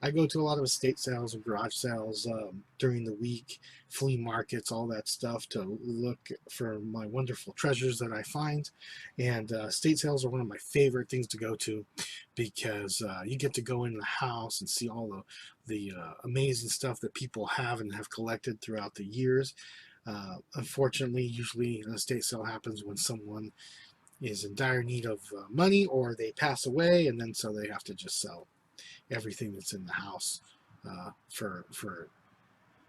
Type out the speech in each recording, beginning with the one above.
I go to a lot of estate sales and garage sales during the week, flea markets, all that stuff to look for my wonderful treasures that I find. And estate sales are one of my favorite things to go to because you get to go in the house and see all the amazing stuff that people have and have collected throughout the years. Unfortunately, usually an estate sale happens when someone is in dire need of money or they pass away, and then so they have to just sell everything that's in the house for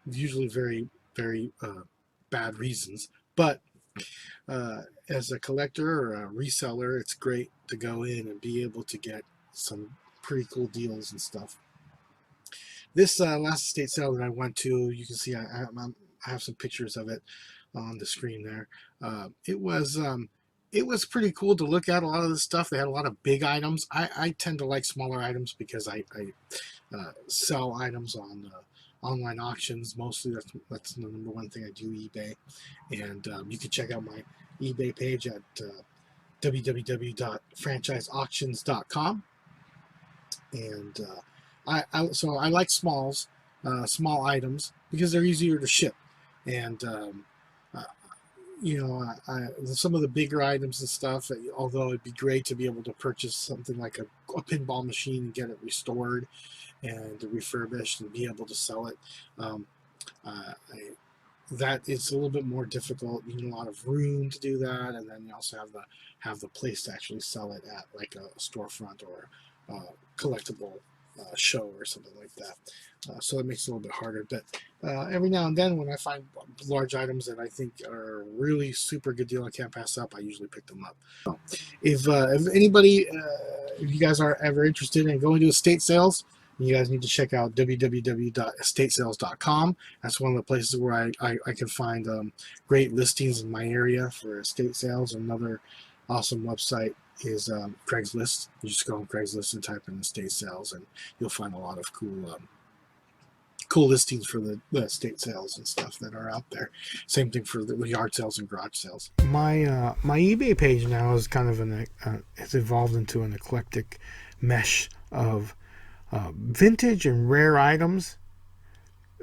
usually very bad reasons. But as a collector or a reseller, it's great to go in and be able to get some pretty cool deals and stuff. This last estate sale that I went to, you can see I have some pictures of it on the screen there. It was pretty cool to look at. A lot of the stuff, they had a lot of big items. I tend to like smaller items because I sell items on online auctions mostly. That's the number one thing I do, eBay. And you can check out my eBay page at www.FranchiseAuctions.com. And so I like small items because they're easier to ship. And uh, some of the bigger items and stuff, although it'd be great to be able to purchase something like a pinball machine and get it restored and refurbished and be able to sell it. That it's a little bit more difficult. You need a lot of room to do that, and then you also have the place to actually sell it at, like a storefront or a collectible show or something like that. So it makes it a little bit harder. But every now and then, when I find large items that I think are really super good deal, I can't pass up, I usually pick them up. If anybody, if you guys are ever interested in going to estate sales, you guys need to check out www.estatesales.com. That's one of the places where I can find great listings in my area for estate sales. Another awesome website is Craigslist. You just go on Craigslist and type in estate sales, and you'll find a lot of cool listings for the estate sales and stuff that are out there. Same thing for the yard sales and garage sales. My eBay page now is kind of it's evolved into an eclectic mesh of vintage and rare items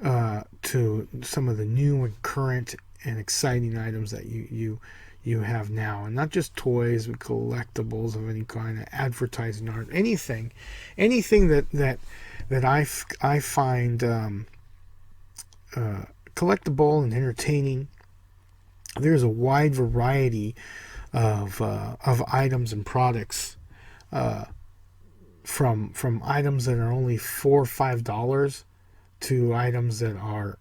to some of the new and current and exciting items that you have now, and not just toys but collectibles of any kind, of advertising art, anything that I find collectible and entertaining. There's a wide variety of items and products, from items that are only $4 or $5 to items that are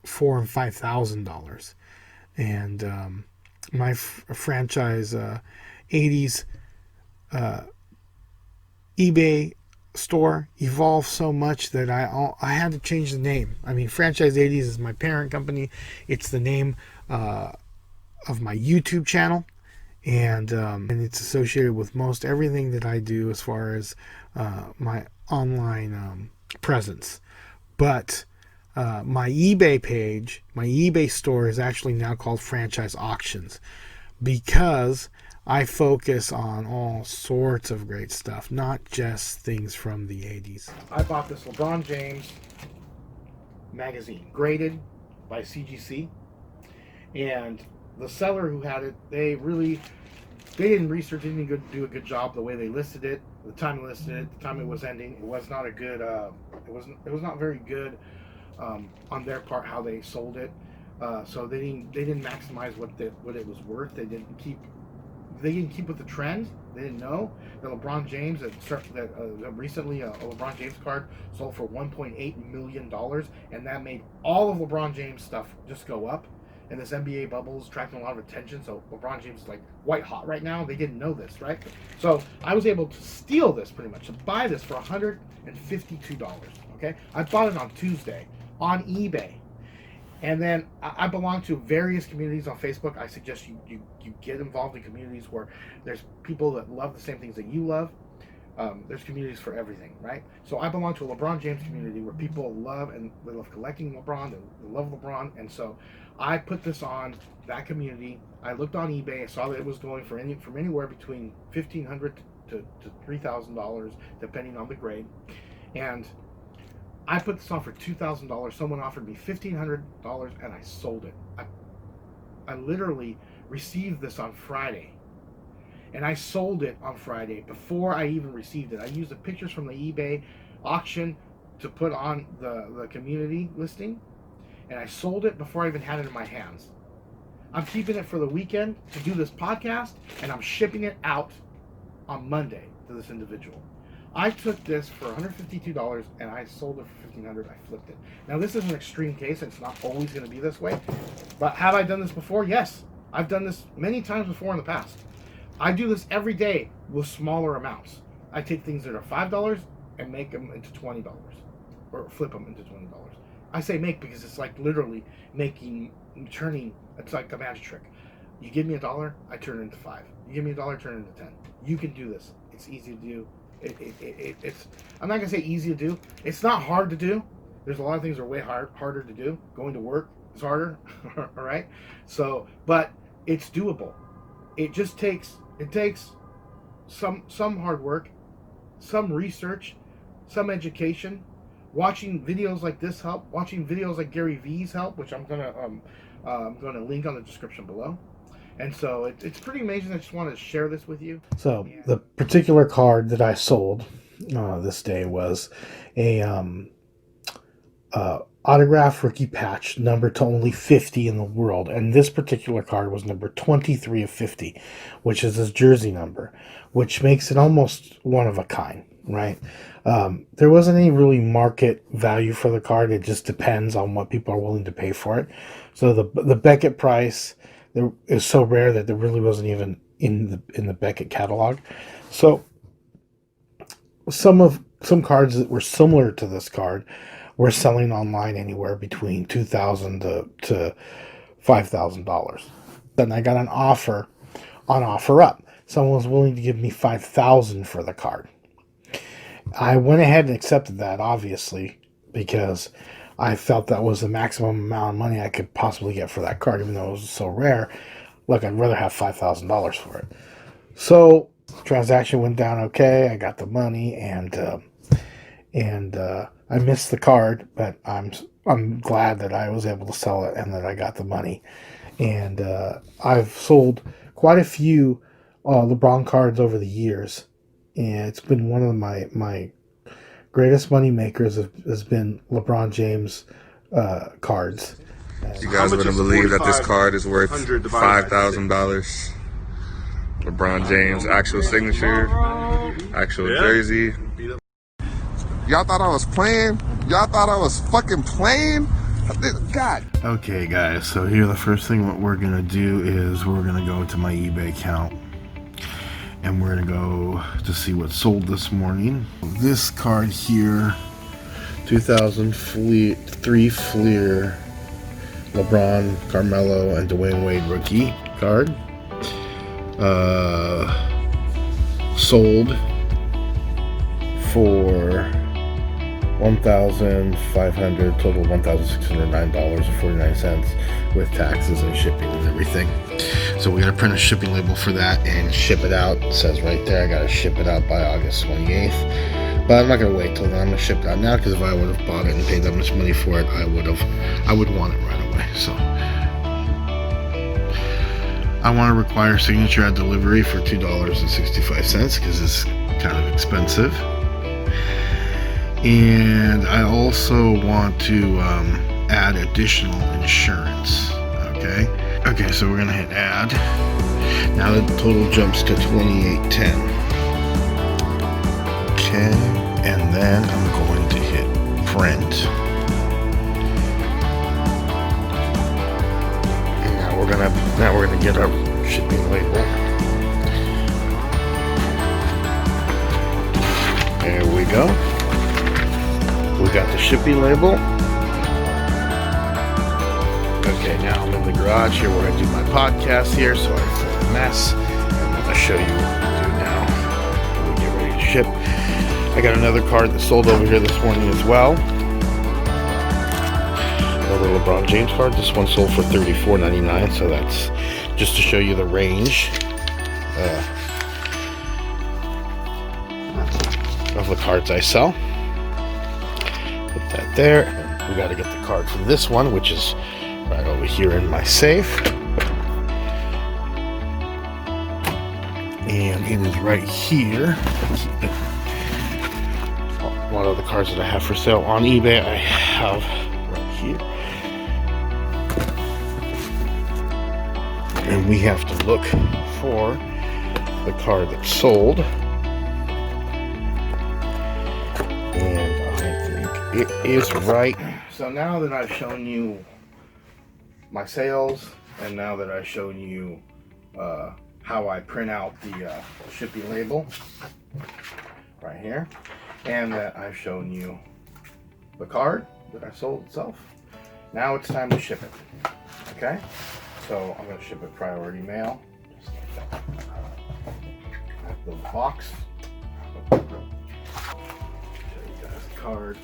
$4,000 and $5,000. And my franchise 80s eBay store evolved so much that I had to change the name. I mean, Franchise 80s is my parent company. It's the name of my YouTube channel, and it's associated with most everything that I do as far as my online presence. But my eBay page, my eBay store, is actually now called FranchiseAuctions because I focus on all sorts of great stuff, not just things from the 80s. I bought this LeBron James magazine, graded by CGC, and the seller who had it, they didn't research, didn't do a good job the way they listed it, the time they listed it, the time it was ending. It was not a good. It was not very good on their part how they sold it. So they didn't maximize what it was worth. They didn't keep with the trend. They didn't know that LeBron James recently a LeBron James card sold for $1.8 million, and that made all of LeBron James stuff just go up. And this NBA bubble is attracting a lot of attention, so LeBron James is like white hot right now. They didn't know this, right? So I was able to steal this, pretty much, to buy this for $152. Okay, I bought it on Tuesday on eBay. And then I belong to various communities on Facebook. I suggest you get involved in communities where there's people that love the same things that you love. There's communities for everything, right? So I belong to a LeBron James community where people love collecting LeBron. They love LeBron, and so I put this on that community. I looked on eBay. I saw that it was going from anywhere between $1,500 to $3,000, depending on the grade. And I put this on for $2,000. Someone offered me $1,500 and I sold it. I literally received this on Friday. And I sold it on Friday before I even received it. I used the pictures from the eBay auction to put on the community listing. And I sold it before I even had it in my hands. I'm keeping it for the weekend to do this podcast, and I'm shipping it out on Monday to this individual. I took this for $152 and I sold it for $1,500. I flipped it. Now this is an extreme case, and it's not always going to be this way. But have I done this before? Yes. I've done this many times before in the past. I do this every day with smaller amounts. I take things that are $5 and make them into $20, or flip them into $20. I say make because it's like literally turning. It's like a magic trick. You give me $1, I turn it into $5. You give me $1, turn it into 10. You can do this. It's easy to do. It's. I'm not gonna say easy to do. It's not hard to do. There's a lot of things that are way harder to do. Going to work is harder. All right. So, but it's doable. It just takes. It takes some hard work, some research, some education. Watching videos like this help. Watching videos like Gary V's help, which I'm gonna link on the description below. And so it's pretty amazing. I just wanted to share this with you. So the particular card that I sold this day was a autograph rookie patch, number to only 50 in the world. And this particular card was number 23 of 50, which is his jersey number, which makes it almost one of a kind, right? There wasn't any really market value for the card. It just depends on what people are willing to pay for it. So the Beckett price is so rare that there really wasn't even in the Beckett catalog. So some cards that were similar to this card were selling online anywhere between $2,000 to $5,000. Then I got an offer on OfferUp. Someone was willing to give me $5,000 for the card. I went ahead and accepted that, obviously, because I felt that was the maximum amount of money I could possibly get for that card, even though it was so rare. Look, I'd rather have $5,000 for it. So, transaction went down okay. I got the money, and I missed the card, but I'm glad that I was able to sell it and that I got the money. And I've sold quite a few LeBron cards over the years, and it's been one of my greatest money makers has been LeBron James cards. You guys wouldn't believe that this card is worth $5,000. LeBron James, actual signature, actual jersey. Y'all thought I was playing? Y'all thought I was fucking playing? God. Okay, guys, so here the first thing what we're going to do is we're going to go to my eBay account. And we're going to go to see what sold this morning. This card here, 2003 Fleer, LeBron, Carmelo, and Dwayne Wade rookie card. Sold for $1,500, total $1,609.49 with taxes and shipping and everything. So we gotta print a shipping label for that and ship it out. It says right there I gotta ship it out by August 28th. But I'm not gonna wait till then. I'm gonna ship it out now, because if I would have bought it and paid that much money for it, I would want it right away. So I want to require signature at delivery for $2.65 because it's kind of expensive. And I also want to add additional insurance. Okay, so we're gonna hit add. Now the total jumps to $28.10. Okay, and then I'm going to hit print. And now we're gonna get our shipping label. There we go. We got the shipping label. Okay, now I'm in the garage here where I do my podcast here, so I feel a mess. I'm going to show you what we do now. We get ready to ship. I got another card that sold over here this morning as well. Another LeBron James card. This one sold for $34.99, so that's just to show you the range of the cards I sell. that there. We got to get the card for this one, which is right over here in my safe. And it is right here. One of the cards that I have for sale on eBay, I have right here. And we have to look for the card that's sold. And I think it is right. So now that I've shown you my sales, and now that I've shown you how I print out the shipping label right here, and that I've shown you the card that I sold itself, now it's time to ship it. Okay, so I'm going to ship it priority mail. Just like that. I have the box. Show you guys the card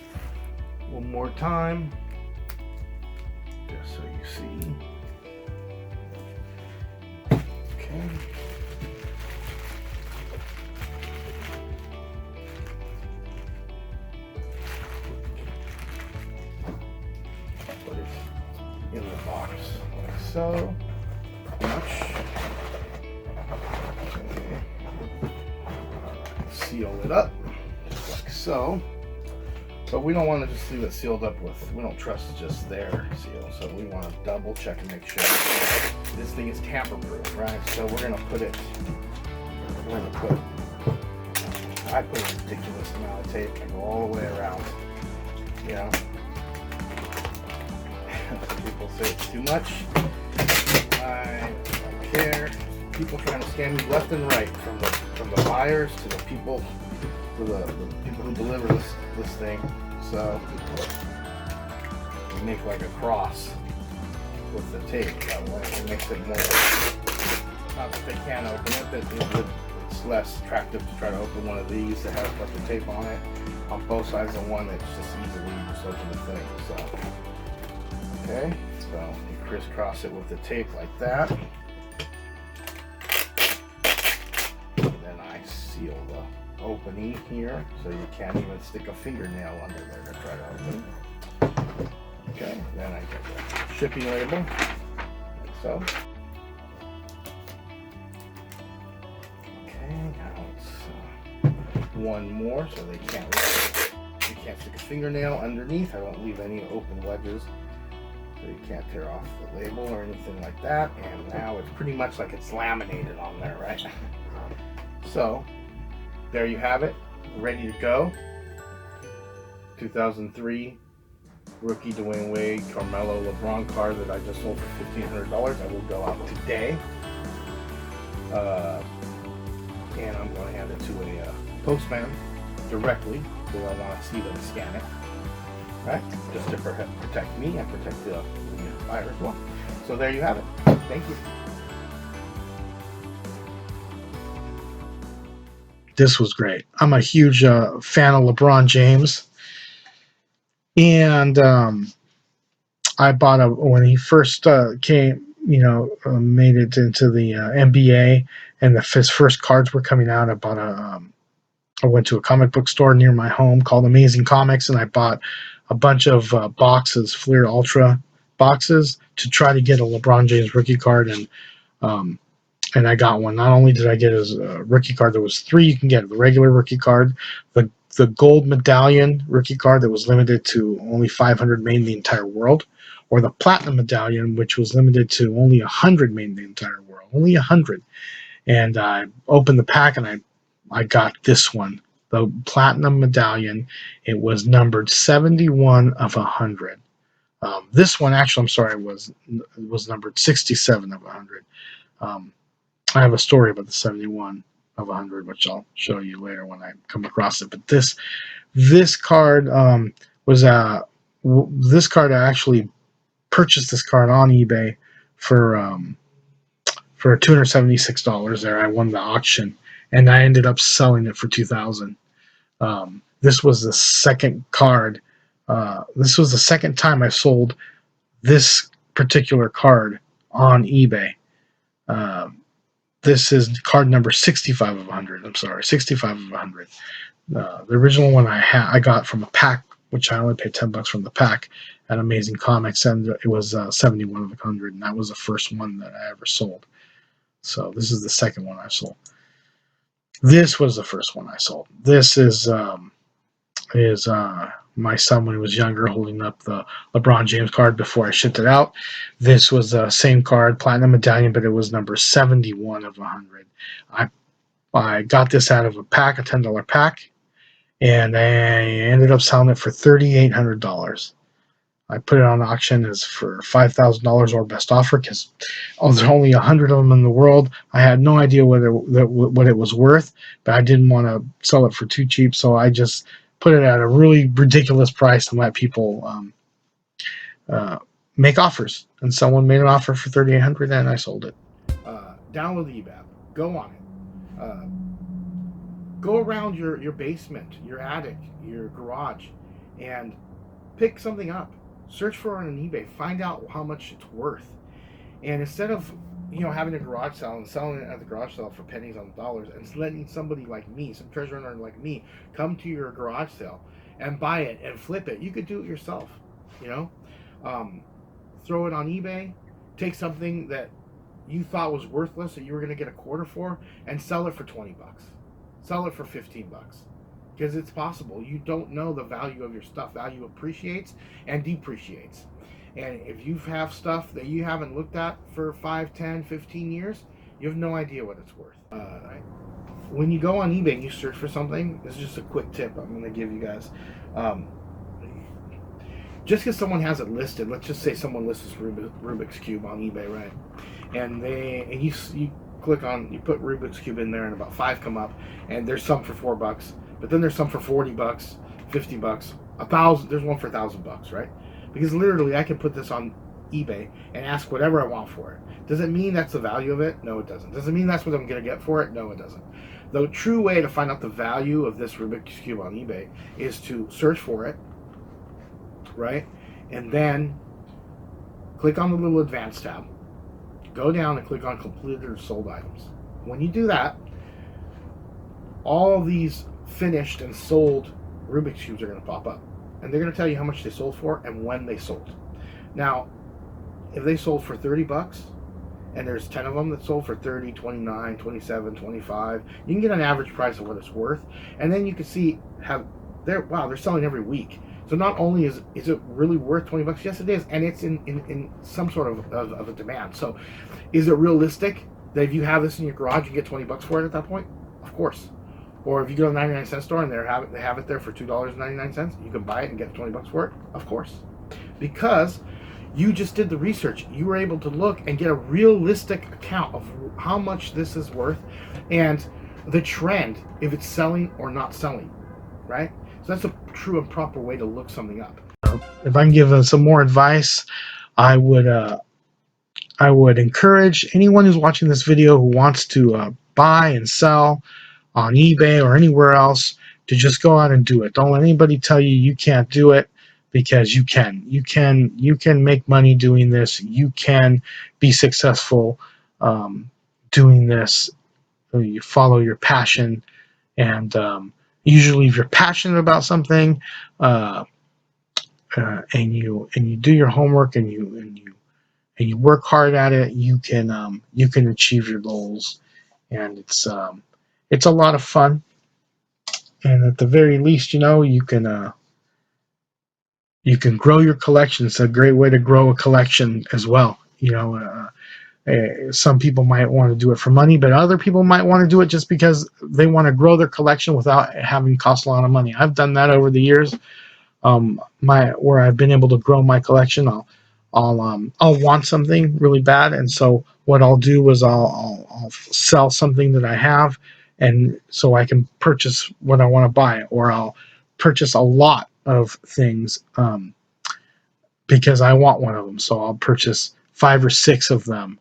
one more time, just so you see. Okay. Put it in the box like so. Much. Okay. Seal it up just like so. But we don't want to just leave it sealed up with, we don't trust just their seal, so we want to double check and make sure this thing is tamper proof, right? So we're going to put it, I put a ridiculous amount of tape and go all the way around, you know. Some people say it's too much. I don't care. People trying to scam me left and right, from the buyers to the people, to the people who deliver this thing. So we make like a cross with the tape. That way it makes it more, not that they can't open it, but it's less attractive to try to open one of these that has a bunch of tape on it on both sides of one that's just easily just open the thing. So okay, so you crisscross it with the tape like that. And then I seal the opening here, so you can't even stick a fingernail under there to try to open. Okay, then I get the shipping label, like so. Okay, now it's one more, so you can't stick a fingernail underneath. I don't leave any open wedges, so you can't tear off the label or anything like that. And now it's pretty much like it's laminated on there, right? So there you have it, ready to go. 2003 rookie Dwayne Wade Carmelo LeBron card that I just sold for $1,500. I will go out today, and I'm going to hand it to a postman directly, because I want to see them scan it, right? Just to protect me and protect the buyer as well. So there you have it. Thank you. This was great. I'm a huge fan of LeBron James, and I bought when he first came, made it into the NBA, and his first cards were coming out. I went to a comic book store near my home called Amazing Comics, and I bought a bunch of boxes, Fleer Ultra boxes, to try to get a LeBron James rookie card, and I got one. Not only did I get his rookie card, there was three you can get: the regular rookie card, the gold medallion rookie card that was limited to only 500 made in the entire world, or the platinum medallion, which was limited to only 100 made in the entire world, only 100. And I opened the pack and I got this one, the platinum medallion. It was numbered 71 of 100. This one, actually, I'm sorry, was numbered 67 of 100. I have a story about the 71 of 100, which I'll show you later when I come across it. But this card this card, I actually purchased this card on eBay for $276. There, I won the auction, and I ended up selling it for $2,000. This was the second card. This was the second time I sold this particular card on eBay. This is card number 65 of 100. I'm sorry, 65 of 100. The original one I got from a pack which I only paid $10 from the pack at Amazing Comics, and it was 71 of 100, and that was the first one that I ever sold. So this is the second one I sold. This was the first one I sold. This is my son when he was younger holding up the LeBron James card before I shipped it out. This was the same card, platinum medallion, but it was number 71 of 100. I got this out of a pack, a $10 pack, and I ended up selling it for $3,800. I put it on auction as for $5,000 or best offer because there's only 100 of them in the world. I had no idea what it was worth, but I didn't want to sell it for too cheap, so I just put it at a really ridiculous price and let people make offers. And someone made an offer for $3,800, and I sold it. Download the eBay app. Go on it. Go around your basement, your attic, your garage, and pick something up. Search for it on eBay. Find out how much it's worth. And instead of having a garage sale and selling it at the garage sale for pennies on the dollars, and letting somebody like me, some treasure hunter like me, come to your garage sale and buy it and flip it, you could do it yourself. Throw it on eBay. Take something that you thought was worthless that you were going to get a quarter for, and sell it for $20. Sell it for $15. Because it's possible. You don't know the value of your stuff. Value appreciates and depreciates. And if you have stuff that you haven't looked at for 5, 10, 15 years, you have no idea what it's worth. Right? When you go on eBay and you search for something, this is just a quick tip I'm going to give you guys. Just because someone has it listed, let's just say someone lists this Rubik's Cube on eBay, right? And you click on, you put Rubik's Cube in there, and about 5 come up, and there's some for $4. But then there's some for $40, $50, $1,000. There's one for $1,000, right? Because literally, I can put this on eBay and ask whatever I want for it. Does it mean that's the value of it? No, it doesn't. Does it mean that's what I'm going to get for it? No, it doesn't. The true way to find out the value of this Rubik's Cube on eBay is to search for it, right? And then click on the little advanced tab. Go down and click on completed or sold items. When you do that, all these finished and sold Rubik's Cubes are going to pop up, and they're going to tell you how much they sold for and when they sold. Now, if they sold for $30 and there's 10 of them that sold for 30, 29, 27, 25, you can get an average price of what it's worth, and then you can see how they're selling every week. So not only is it really worth $20, yes it is, and it's in some sort of a demand. So is it realistic that if you have this in your garage you get $20 for it at that point? Of course. Or if you go to the 99-cent store and they have it there for $2.99, you can buy it and get $20 for it? Of course. Because you just did the research. You were able to look and get a realistic account of how much this is worth and the trend, if it's selling or not selling, right? So that's a true and proper way to look something up. If I can give some more advice, I would encourage anyone who's watching this video who wants to buy and sell on eBay or anywhere else to just go out and do it. Don't let anybody tell you you can't do it, because you can. You can make money doing this. You can be successful doing this. You follow your passion, and usually if you're passionate about something and you do your homework and you work hard at it, you can achieve your goals, and it's a lot of fun. And at the very least, you can grow your collection. It's a great way to grow a collection as well. Some people might want to do it for money, but other people might want to do it just because they want to grow their collection without having cost a lot of money. I've done that over the years. Where I've been able to grow my collection, I'll want something really bad, and so what I'll do is I'll sell something that I have, and so I can purchase what I want to buy, or I'll purchase a lot of things because I want one of them. So I'll purchase 5 or 6 of them,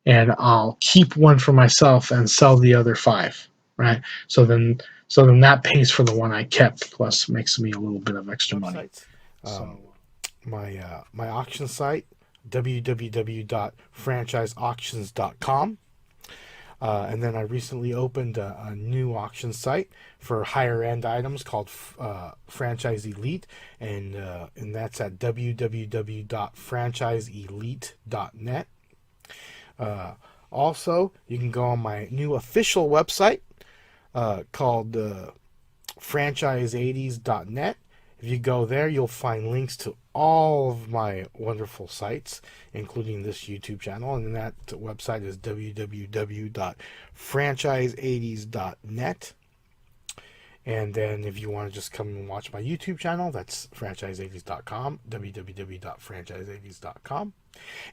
and I'll keep one for myself and sell the other 5, right? So then that pays for the one I kept, plus makes me a little bit of extra money. My auction site, www.FranchiseAuctions.com. And then I recently opened a new auction site for higher end items called FranchiseElite, and that's at www.FranchiseElite.net. Also, you can go on my new official website called FranchiseElite.net. If you go there, you'll find links to all of my wonderful sites, including this YouTube channel. And that website is www.FranchiseElite.net. And then if you want to just come and watch my YouTube channel, that's FranchiseElite.com, www.FranchiseElite.com.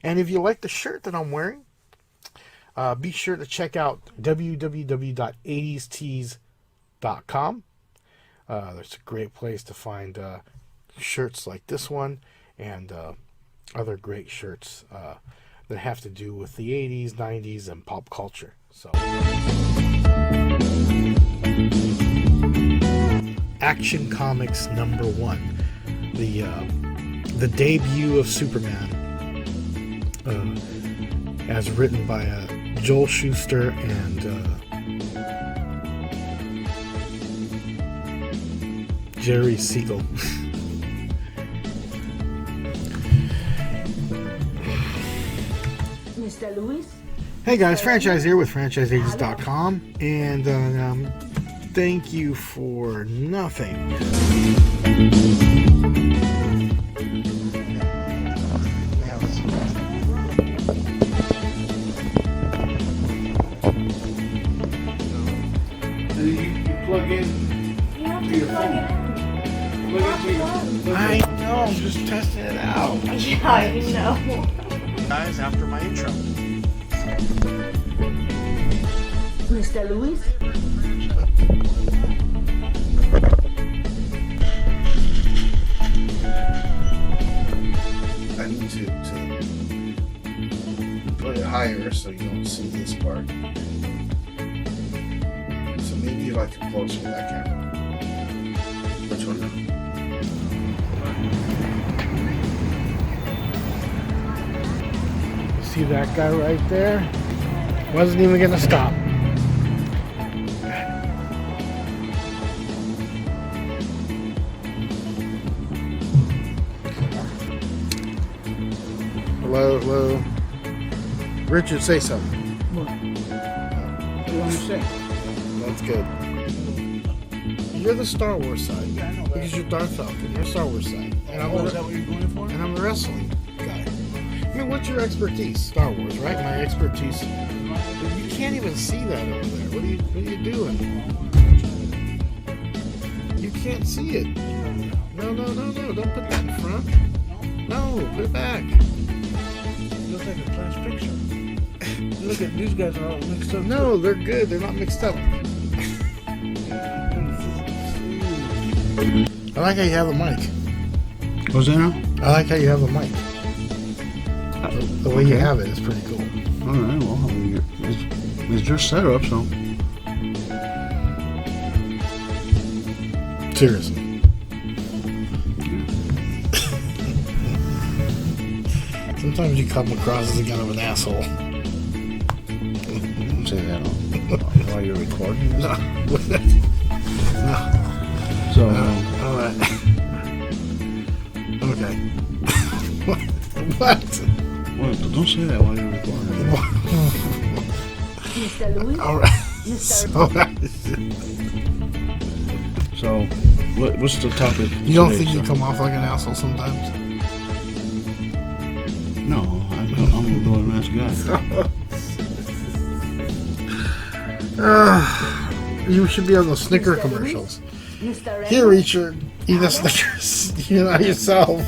And if you like the shirt that I'm wearing, be sure to check out www.80stees.com. There's a great place to find shirts like this one and other great shirts that have to do with the 80s, 90s, and pop culture. So, Action Comics #1, the debut of Superman, as written by Joel Shuster and Jerry Siegel. Mr. Luis? Hey guys, Franchise here with FranchiseAuctions.com, and thank you for nothing. You plug in to your phone. I know, I'm just testing it out. Yeah, I know. Guys, after my intro. Mr. Luis? I need to put it higher so you don't see this part. So maybe if I can closer to that camera. Which one? See that guy right there? Wasn't even gonna stop. Hello, hello. Richard, say something. What? What do you want me to say? That's good. You're the Star Wars side. Yeah, I know. Because you're Darth Falcon. You're Star Wars side. And I'm Is that what you're going for? and I'm the wrestling guy. I mean, what's your expertise? Star Wars, right? My expertise. You can't even see that over there. What are you doing? You can't see it. No. Don't put that in front. No, put it back. It looks like a class picture. Look at these guys are all mixed up. No, they're good. They're not mixed up. I like how you have a mic. What's that now? I like how you have a mic. The way you have it is pretty cool. All right, well, I mean, it's just set up, so. Seriously. Sometimes you come across as a kind of an asshole. Don't say that while you're recording. No. No. So, All right. Okay. What? well, don't say that while you're recording. Mr. Luis? All right. So, what's the topic? You don't today, think you sir? come off like an asshole sometimes? No, I'm a really nice guy. You should be on the Snicker commercials. Mr. Here, Richard, eat a Snickers. You know yourself.